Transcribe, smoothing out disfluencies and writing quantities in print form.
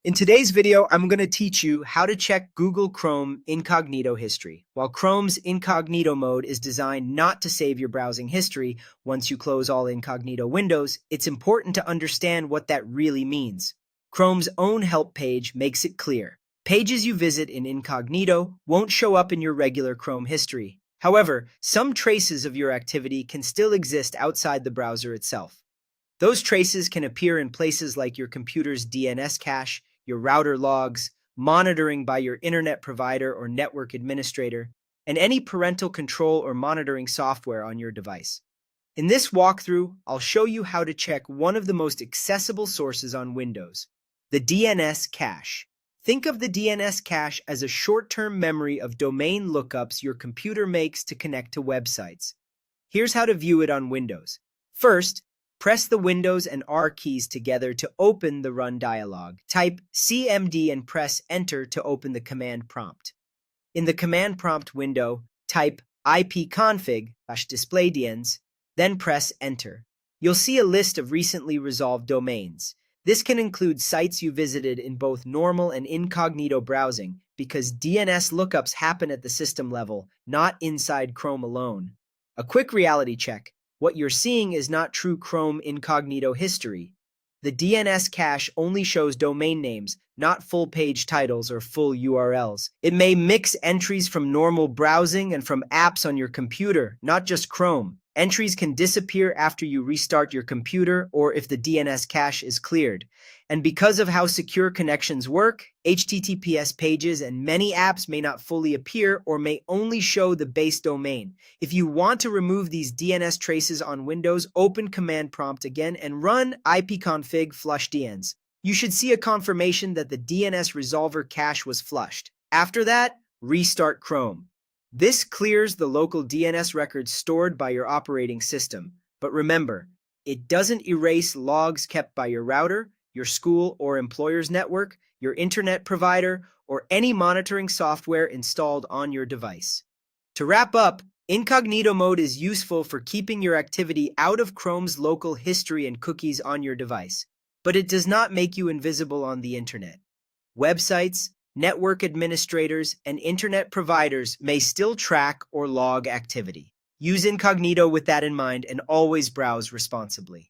In today's video, I'm going to teach you how to check Google Chrome Incognito history. While Chrome's Incognito mode is designed not to save your browsing history once you close all incognito windows, it's important to understand what that really means. Chrome's own help page makes it clear. Pages you visit in Incognito won't show up in your regular Chrome history. However, some traces of your activity can still exist outside the browser itself. Those traces can appear in places like your computer's DNS cache, your router logs, monitoring by your internet provider or network administrator, and any parental control or monitoring software on your device. In this walkthrough, I'll show you how to check one of the most accessible sources on Windows, the DNS cache. Think of the DNS cache as a short-term memory of domain lookups your computer makes to connect to websites. Here's how to view it on Windows. First, press the Windows and R keys together to open the Run dialog. Type CMD and press Enter to open the command prompt. In the command prompt window, type ipconfig/displaydns, then press Enter. You'll see a list of recently resolved domains. This can include sites you visited in both normal and incognito browsing because DNS lookups happen at the system level, not inside Chrome alone. A quick reality check. What you're seeing is not true Chrome incognito history. The DNS cache only shows domain names, not full page titles or full URLs. It may mix entries from normal browsing and from apps on your computer, not just Chrome. Entries can disappear after you restart your computer or if the DNS cache is cleared. And because of how secure connections work, HTTPS pages and many apps may not fully appear or may only show the base domain. If you want to remove these DNS traces on Windows, open Command Prompt again and run ipconfig/flushdns. You should see a confirmation that the DNS resolver cache was flushed. After that, restart Chrome. This clears the local DNS records stored by your operating system. But remember, it doesn't erase logs kept by your router, your school or employer's network, your internet provider, or any monitoring software installed on your device. To wrap up, Incognito mode is useful for keeping your activity out of Chrome's local history and cookies on your device, but it does not make you invisible on the internet. Websites, network administrators, and internet providers may still track or log activity. Use Incognito with that in mind and always browse responsibly.